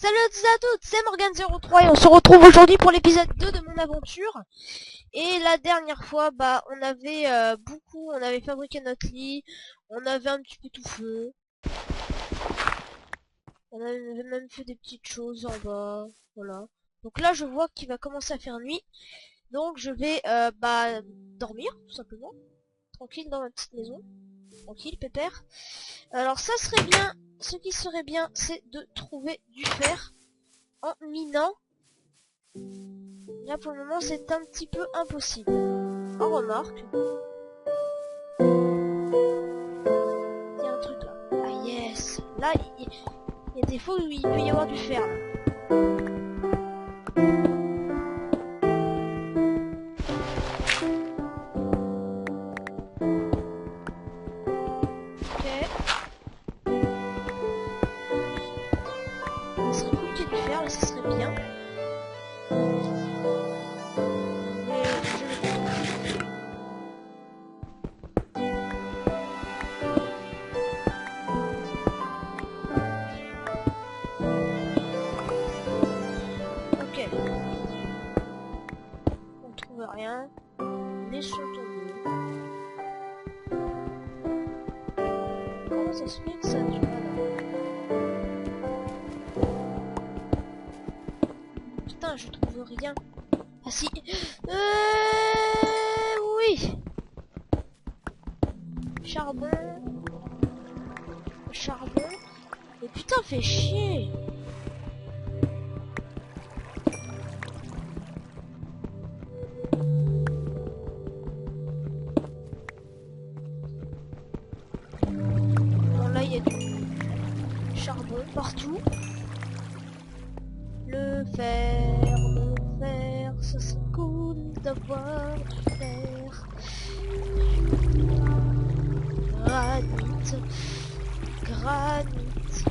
Salut à tous et à toutes, c'est Morgan03 et on se retrouve aujourd'hui pour l'épisode 2 de mon aventure. Et la dernière fois, on avait on avait fabriqué notre lit, on avait un petit peu tout fait. On avait même fait des petites choses en bas, voilà. Donc là, je vois qu'il va commencer à faire nuit. Donc je vais dormir, tout simplement. Tranquille dans ma petite maison. Tranquille, pépère. Alors ça serait bien, ce qui serait bien, c'est de trouver du fer en minant. Là pour le moment c'est un petit peu impossible. En remarque. Il y a un truc là. Ah yes. Là il y a des fois où il peut y avoir du fer là. Ok. Ça serait cool qu'il y ait du fer là, ça serait bien. Mais je l'ai pas trouvé. Ok. On trouve rien. Laissons tomber. Comment ça se fait que ça dure pas là? Putain, je trouve rien. Ah si. Oui. Charbon. Charbon. Mais putain, fait chier. Bon là, il y a du charbon partout. Le fer, ça c'est cool d'avoir du fer. Granit, granit.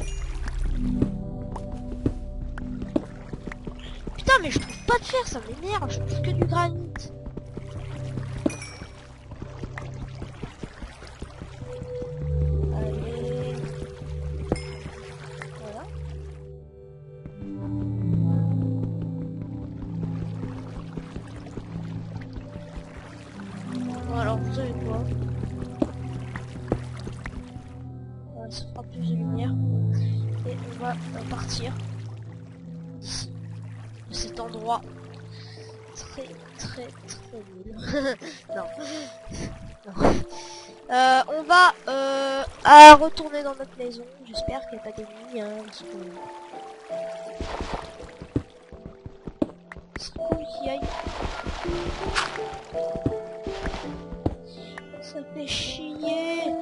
Putain, mais je trouve pas de fer, ça m'énerve, je trouve que du granit. Allez. Voilà. Bon, alors vous savez quoi? Ça fera plus de lumière. Et on va partir d'ici, de cet endroit très nul. Non. Non. On va retourner dans notre maison. J'espère qu'il n'y a pas d'ennemis. Hein, parce que... c'est cool qu'il y aille. Ça fait chier.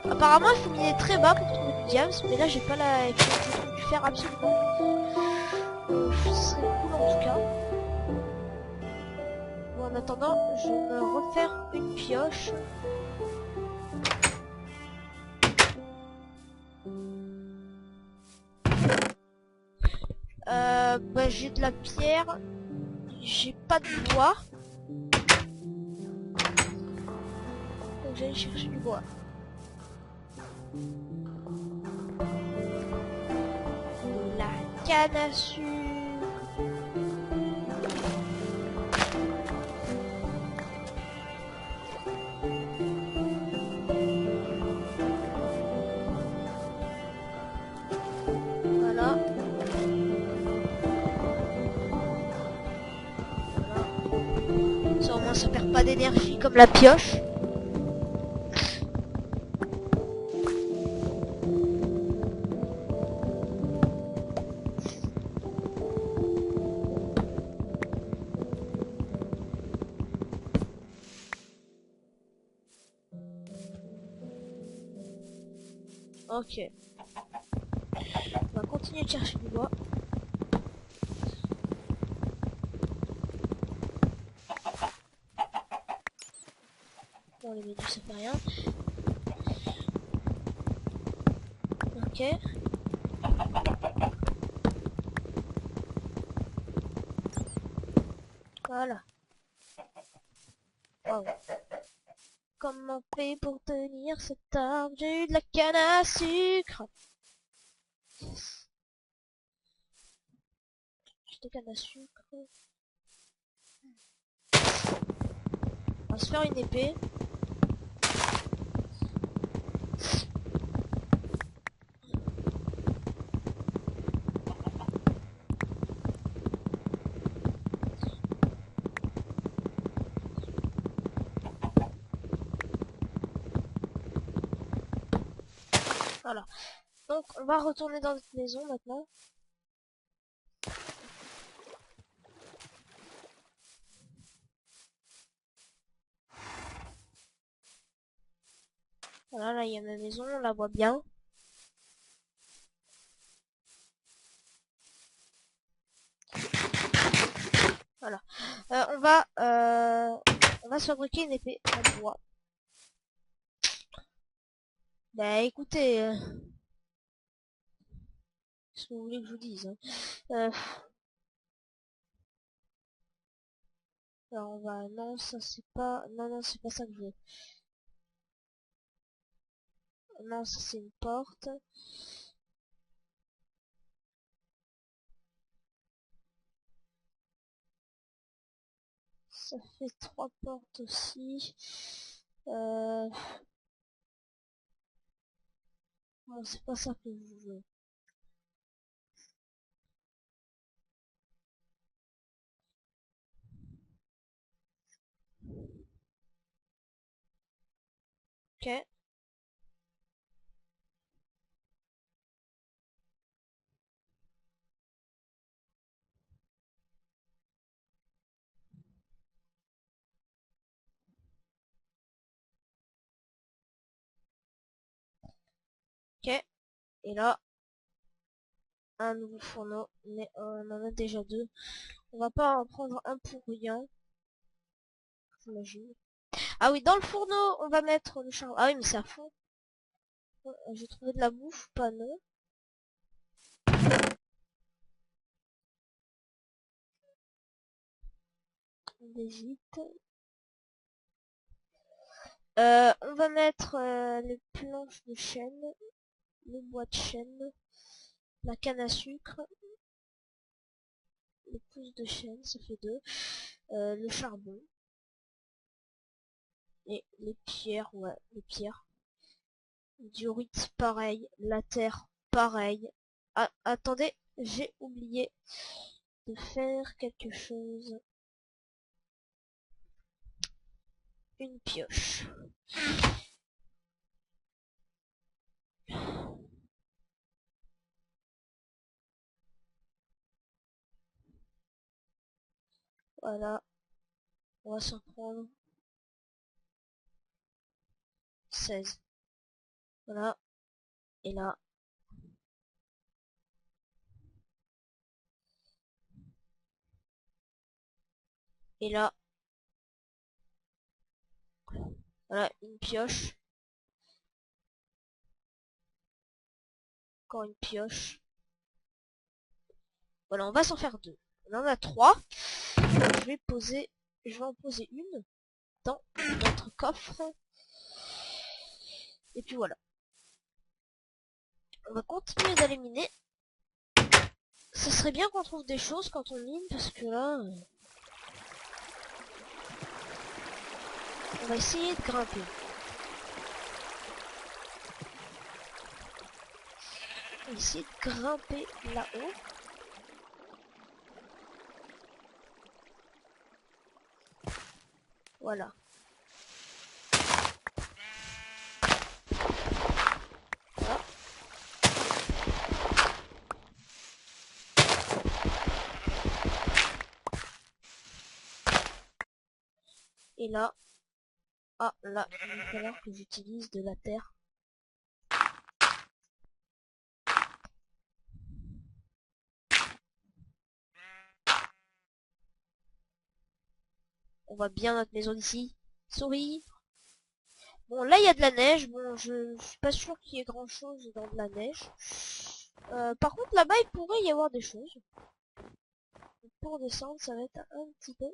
Apparemment il faut miner très bas pour trouver du diamant, mais là j'ai pas la... je trouve du fer absolument. Ce serait cool en tout cas. Bon, en attendant, je vais me refaire une pioche. J'ai de la pierre. J'ai pas de bois. Donc j'allais chercher du bois. La canne à sucre. Voilà. Ça au moins ça perd pas d'énergie comme la pioche. Ok. On va continuer de chercher du bois. Bon, les méduses ça fait rien. Ok. Voilà. Wow. comment on fait pour tenir cet arbre? J'ai eu de la canne à sucre. J'ai de la canne à sucre. On va se faire une épée. Voilà. Donc on va retourner dans notre maison maintenant. Voilà, là il y a ma maison, on la voit bien. Voilà. On va se fabriquer une épée en bois. Bah écoutez, ce que vous voulez que je vous dise. Hein. Alors on va, non ça c'est pas, non c'est pas ça que je veux. Non ça c'est une porte. Ça fait 3 portes aussi. Bon c'est pas ça que je veux. Ok. Ok. Et là, un nouveau fourneau, mais on en a déjà 2. On va pas en prendre un pour rien, j'imagine. Ah oui, dans le fourneau, on va mettre le charbon. Ah oui, mais c'est à fond. J'ai trouvé de la bouffe, pas non. On hésite. On va mettre les planches de chêne, le bois de chêne, la canne à sucre, les pousses de chêne, ça fait 2, le charbon, et les pierres, ouais, les pierres. Diorite, pareil, la terre, pareil. Ah, attendez, j'ai oublié de faire quelque chose. Une pioche. Voilà, on va s'en prendre 16. Voilà, et là. Et là, voilà, une pioche. Encore une pioche. Voilà, on va s'en faire 2. On en a 3. Je vais en poser une dans notre coffre. Et puis voilà. On va continuer d'aller miner. Ça serait bien qu'on trouve des choses quand on mine, parce que là... on va essayer de grimper. On va essayer de grimper là-haut. Voilà. Voilà. Et là... ah, là, il va falloir que j'utilise de la terre. On voit bien notre maison d'ici. Souris. Bon, là, il y a de la neige. Bon, je suis pas sûr qu'il y ait grand-chose dans de la neige. Par contre, là-bas, il pourrait y avoir des choses. Pour descendre, ça va être un petit peu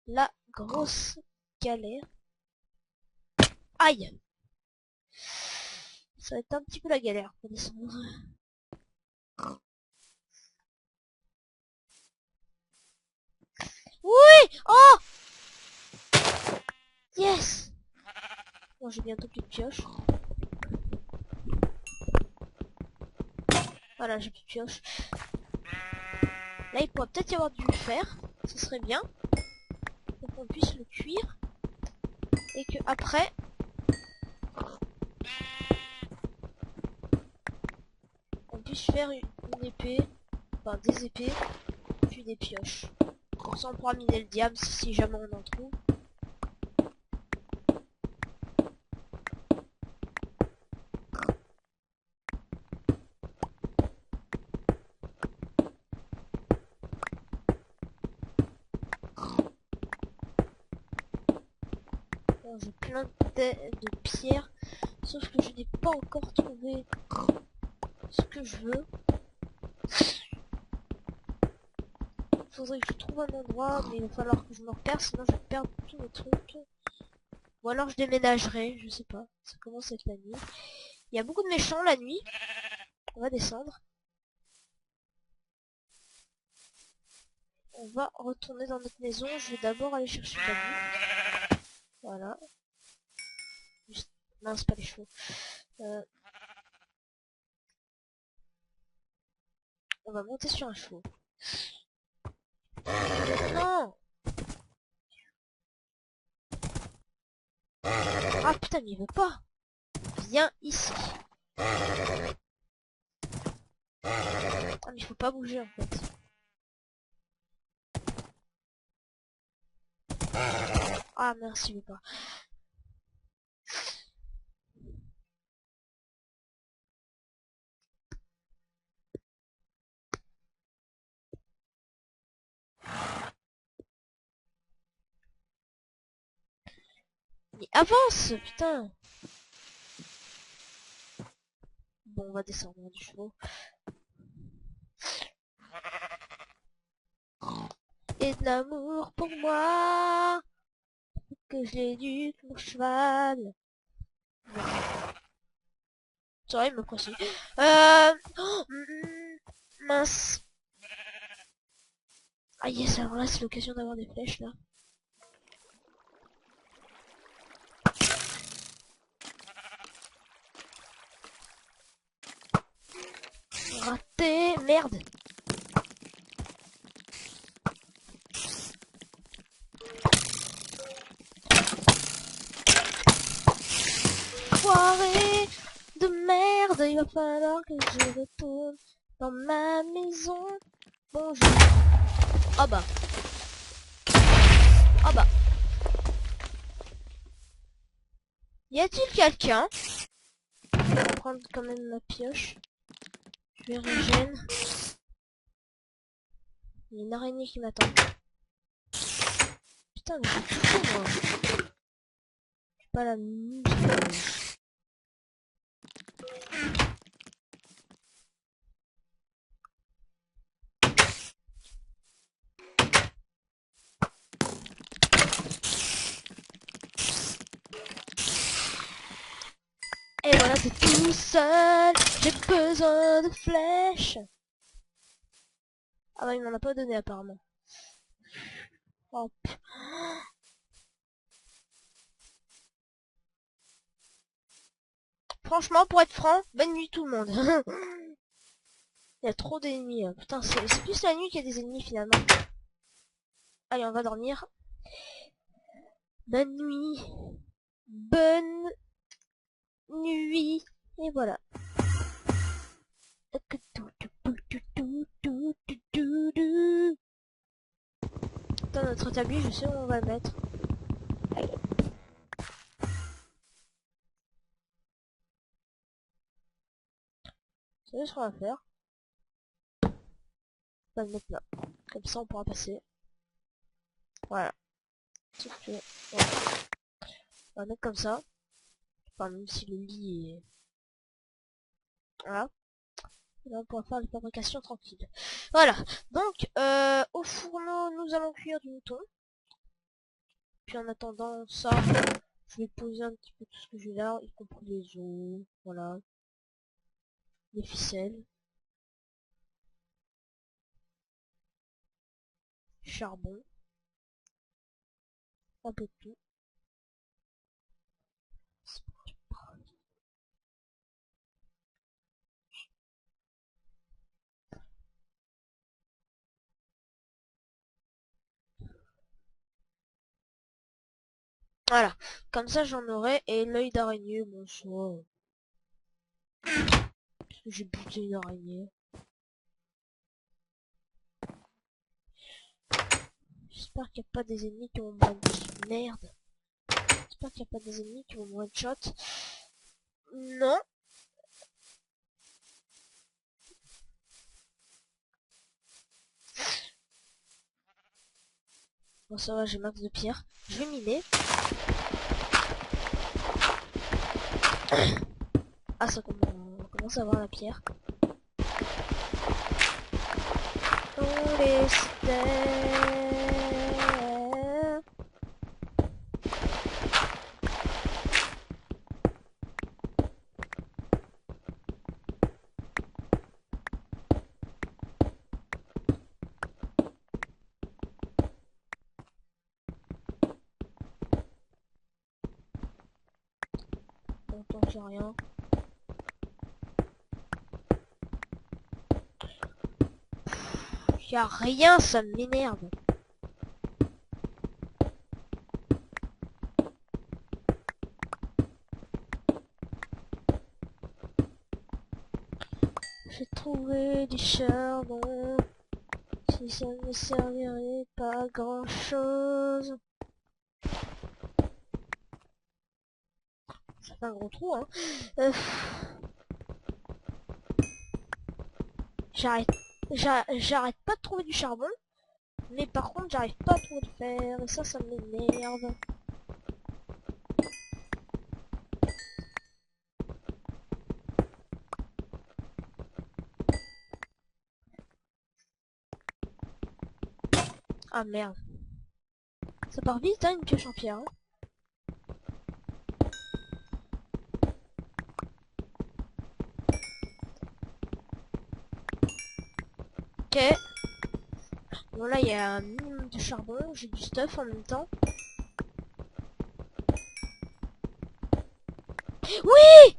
la grosse galère. Aïe! Ça va être un petit peu la galère pour descendre. Oui! Oh! Yes! Bon, j'ai bientôt plus de pioche. Voilà, j'ai plus de pioche. Là, il pourrait peut-être y avoir du fer. Ce serait bien. Pour qu'on puisse le cuire. Et que après, on puisse faire une épée. Enfin, des épées. Puis des pioches. Comme ça, on pourra miner le diable si jamais on en trouve. Bon, j'ai plein de pierres. Sauf que je n'ai pas encore trouvé ce que je veux. Faudrait que je trouve un endroit, mais il va falloir que je me repère, sinon je vais perdre tous mes trucs. Ou alors je déménagerai, je sais pas. Ça commence à être la nuit. Il y a beaucoup de méchants la nuit. On va descendre. On va retourner dans notre maison. Je vais d'abord aller chercher de la bouffe. Voilà. Juste... Non, c'est pas les chevaux. On va monter sur un cheval. Non! Ah putain, mais il veut pas! Viens ici. Ah, mais il faut pas bouger en fait. Ah merci, il veut pas. Mais avance, putain! Bon, on va descendre du cheval. Et de l'amour pour moi, que je l'éduque mon cheval. Ça va, il me précise. Oh, mince. Ah yes, alors là c'est l'occasion d'avoir des flèches là. Raté, merde. Foiré de merde, il va falloir que je retourne dans ma maison. Bonjour. Ah bah. Ah bah. Y a-t-il quelqu'un? Je vais prendre quand même ma pioche. Je vais régène. Il y a une araignée qui m'attend. Putain, mais j'ai tout fait, moi. Je suis pas la muse. Et voilà, t'es tout seul. J'ai besoin de flèches. Ah bah, il m'en a pas donné apparemment. Oh, franchement, pour être franc, bonne nuit tout le monde. Il y a trop d'ennemis. Hein. Putain, c'est plus la nuit qu'il y a des ennemis finalement. Allez, on va dormir. Bonne nuit. Bonne nuit. Et voilà. Attends, notre établi, je sais où on va le mettre. Allez. C'est ce qu'on va faire. On va le mettre là. Comme ça, on pourra passer. Voilà. Sauf que, voilà. On va le mettre comme ça. Enfin, même si le lit est... Voilà. Et là, on pourra faire les fabrications tranquilles. Voilà. Donc, au fourneau, nous allons cuire du mouton. Puis en attendant ça, Je vais poser un petit peu tout ce que j'ai là, y compris les os, voilà, les ficelles, charbon, un peu de tout. Voilà, comme ça j'en aurai, et l'œil d'araignée, bon soit, parce que j'ai buté une araignée. J'espère qu'il n'y a pas des ennemis qui vont me merde. J'espère qu'il n'y a pas des ennemis qui vont me one shot. Non. Bon ça va, j'ai max de pierre. Je vais miner. Ah ça on commence à avoir la pierre. On les stairs. Bon, tant que j'ai rien. Y'a rien, ça m'énerve. J'ai trouvé du charbon. Si ça ne servirait pas à grand chose. Ça fait un gros trou, hein. J'arrête pas de trouver du charbon. Mais par contre, j'arrive pas à trouver de fer. Et ça m'énerve. Ah merde. Ça part vite, hein, une pioche en pierre. Hein. Ok. Bon là, il y a un minimum de charbon. J'ai du stuff en même temps. Oui!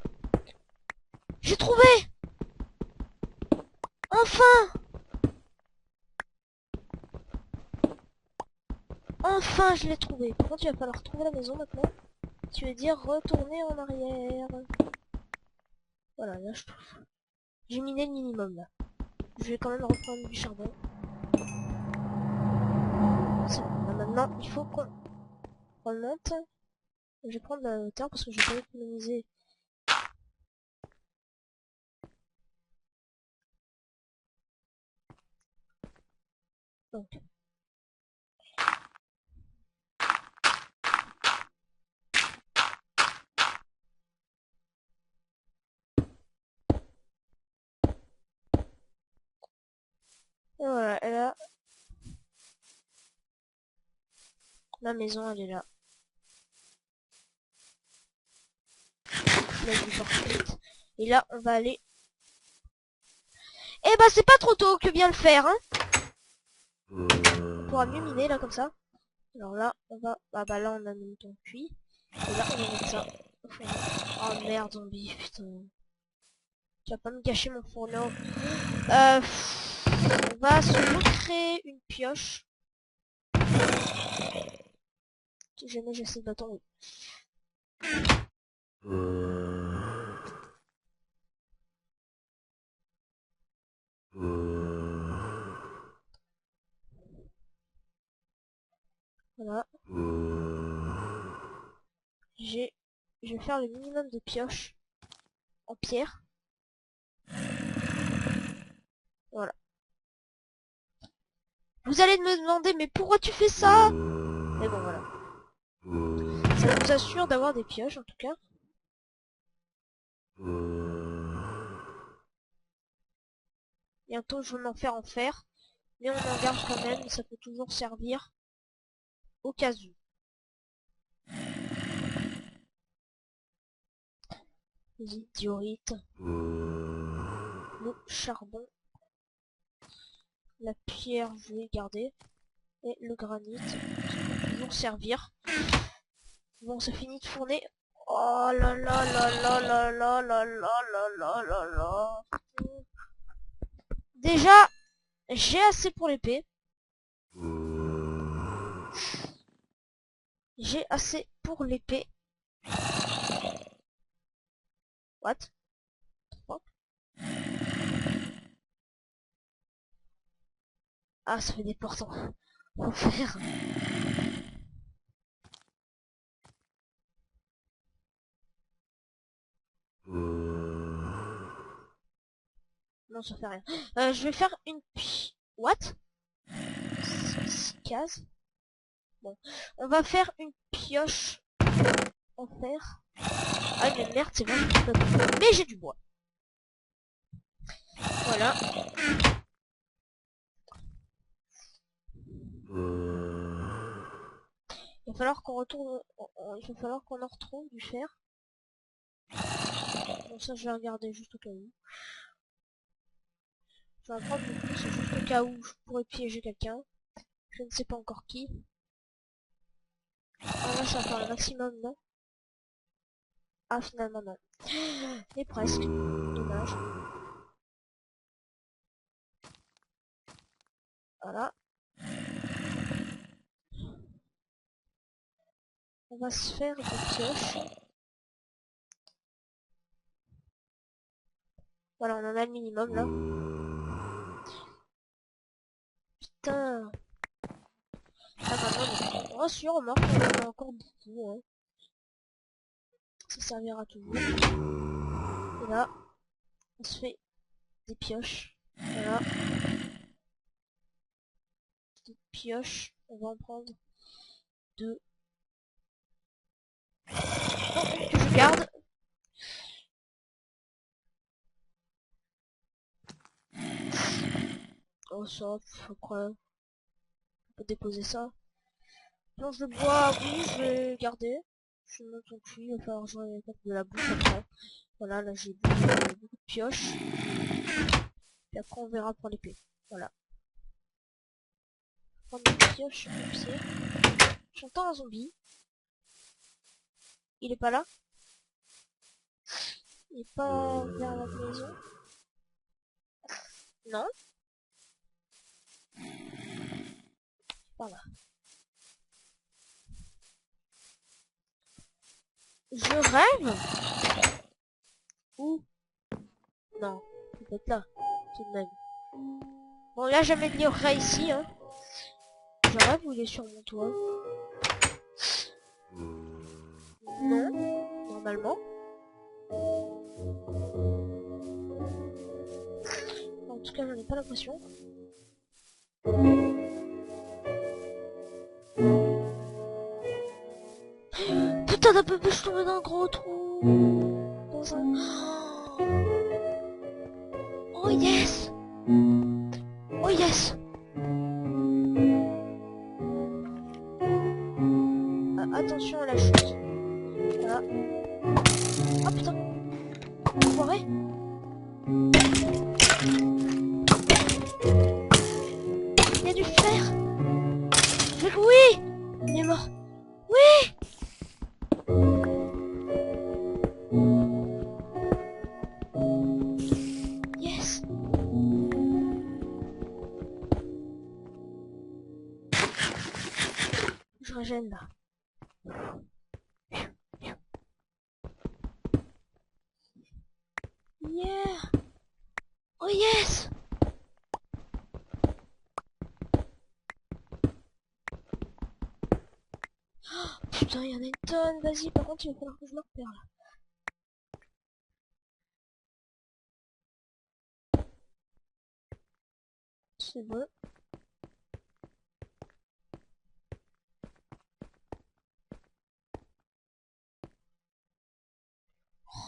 J'ai trouvé! Enfin! Enfin, je l'ai trouvé. Par contre, il va falloir trouver la maison maintenant. Tu veux dire retourner en arrière. Voilà, là je trouve. J'ai miné le minimum là. Je vais quand même reprendre du charbon. C'est bon, là, maintenant il faut qu'on remonte. Je vais prendre la hauteur parce que je vais pas économiser. Donc. Et voilà, et là. La maison elle est là. Là, je vais partir vite. Et là on va aller. Eh bah c'est pas trop tôt que bien le faire hein. On pourra mieux miner là comme ça. Alors là on va. Ah bah là on a mis ton puits. Et là on va mettre ça. Oh merde zombie, putain. Tu vas pas me gâcher mon fourneau. On va se recréer une pioche. Si jamais j'ai assez de bâtons, oui. Voilà. Je vais faire le minimum de pioches en pierre. Voilà. Vous allez me demander, mais pourquoi tu fais ça? Mais bon, voilà. Ça nous assure d'avoir des pioches, en tout cas. Bientôt, je vais m'en faire en fer. Mais on en garde quand même, ça peut toujours servir au cas où. Vas-y, diorite. Le charbon. La pierre, je vais garder. Et le granit, ça peut toujours servir. Bon, c'est fini de fourner. Oh là là là là là là là là là là là là. Déjà, j'ai assez pour l'épée. J'ai assez pour l'épée. What? Fuck? Ah, ça fait des portants. Faut faire. Non, ça fait rien. Je vais faire une What? 6 cases. Bon, on va faire une pioche en fer. Ah mais merde, c'est vrai, mais j'ai du bois. Voilà. Il va falloir qu'on retourne. Il va falloir qu'on en retrouve du fer. Bon, ça je vais regarder juste au cas où. Je vais prendre le plus, c'est juste au cas où je pourrais piéger quelqu'un. Je ne sais pas encore qui. Ah là, ça va faire le maximum, non? Ah, finalement, non. Et presque. Dommage. Voilà. On va se faire des pioches. Voilà, on en a le minimum, là. Putain. Ah, maintenant, on rassure, remarque, on en a encore beaucoup, hein. Ça servira toujours. Et là, on se fait des pioches. Voilà. Des pioches. On va en prendre deux. Non, une que je garde. Oh, ça, je crois. On peut déposer ça. Planche de bois, oui, je vais garder. Je note en cuit, il va falloir que je mette de la bouffe après. Voilà, là j'ai beaucoup de pioches. Et après on verra pour l'épée. Voilà. Prendre des pioches, pied. J'entends un zombie. Il est pas là? Il est pas vers la maison? Non? Par là. Je rêve? Ou? Non. Il peut être là. Tout de même. Bon, là jamais de rat ici, hein. Je rêve ou il est sur mon toit? Non. Normalement. En tout cas, j'en ai pas l'impression. Putain d'un peu, je suis tombé dans un gros trou. Dans un... Oh yes! Oh yes! Ah, attention à la chute. Voilà. Ah putain! Enfoiré! Il y a du fer! Oui! Il est mort! Oui! Yes! Je régène là. Yeah! Oh yes! Putain, il y en a une tonne, vas-y, par contre, il va falloir que je me repère là. C'est bon.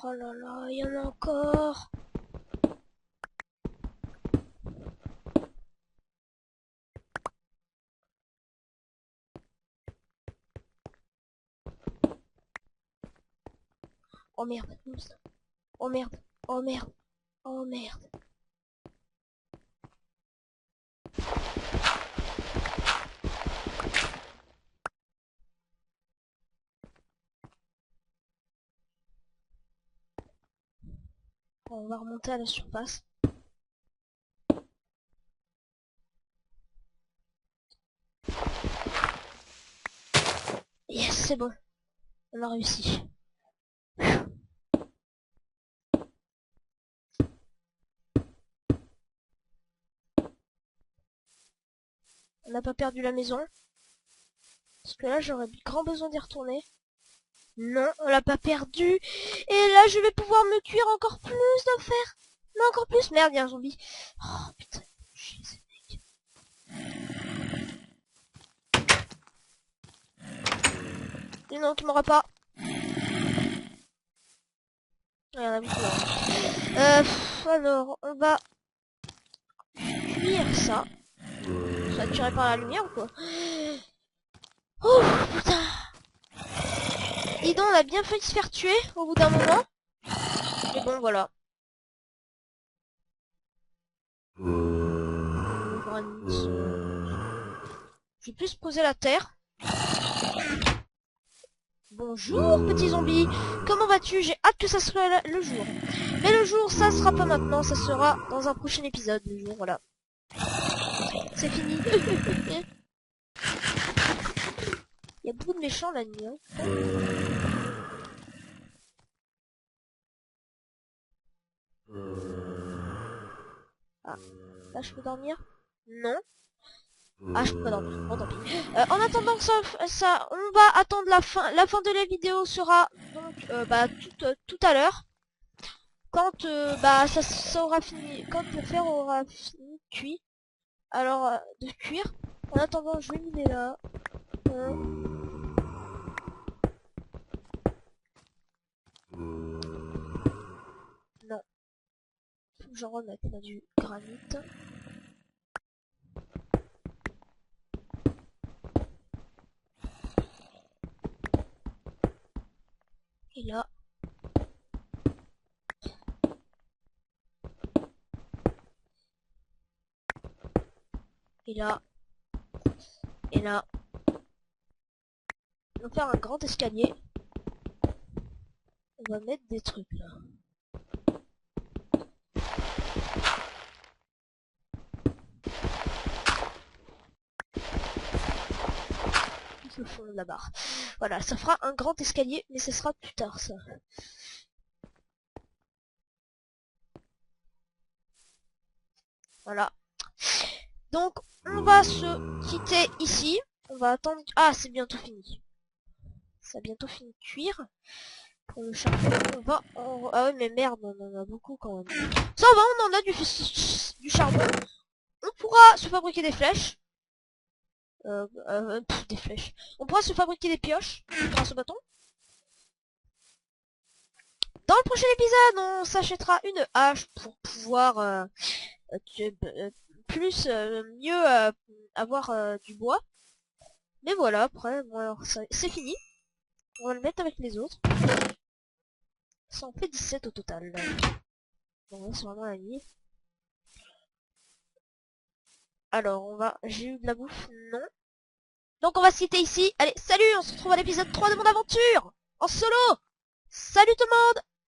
Oh là là, il y en a encore! Oh merde, monstre. oh merde. Oh merde. Oh merde. On va remonter à la surface. Yes, c'est bon. On a réussi. On n'a pas perdu la maison. Parce que là, j'aurais grand besoin d'y retourner. Non, on l'a pas perdu. Et là, je vais pouvoir me cuire encore plus de fer. Mais encore plus. Merde, il y a un zombie. Oh, putain. Chier, ces mecs. Et non, tu m'auras pas. Il y en a beaucoup là. Alors, on va cuire ça. Ça va tirer par la lumière ou quoi? Oh, putain. Dis donc, on a bien failli se faire tuer au bout d'un moment. Mais bon, voilà. Je vais plus poser la terre. Bonjour, petit zombie. Comment vas-tu? J'ai hâte que ça soit le jour. Mais le jour, ça sera pas maintenant, ça sera dans un prochain épisode. Le jour, voilà. C'est fini. Il y a beaucoup de méchants la nuit. Hein. Ah, là je peux dormir? Non. Ah, je peux pas dormir. Bon, tant pis. En attendant que ça, on va attendre la fin. La fin de la vidéo sera donc tout à l'heure. Quand ça aura fini, quand le fer aura fini de cuire. Alors de cuire. En attendant, je vais miner là. Non. Faut que j'en remette là du granit. Et là. Et là. Et là. On va faire un grand escalier. On va mettre des trucs là. Le fond de la barre. Voilà, ça fera un grand escalier, mais ce sera plus tard ça. Voilà. Donc, on va se quitter ici. On va attendre... Ah, c'est bientôt fini. Ça a bientôt fini de cuire. Pour le charbon, on va... Ah ouais, mais merde, on en a beaucoup quand même. Ça va, on en a du charbon. On pourra se fabriquer des flèches. Des flèches. On pourra se fabriquer des pioches grâce au bâton. Dans le prochain épisode, on s'achètera une hache pour pouvoir mieux avoir du bois. Mais voilà, après, bon, alors c'est fini. On va le mettre avec les autres. Ça en fait 17 au total. Bon, là, c'est vraiment la nuit. Alors, j'ai eu de la bouffe? Non. Donc, on va se quitter ici. Allez, salut, on se retrouve à l'épisode 3 de mon aventure en solo. Salut tout le monde!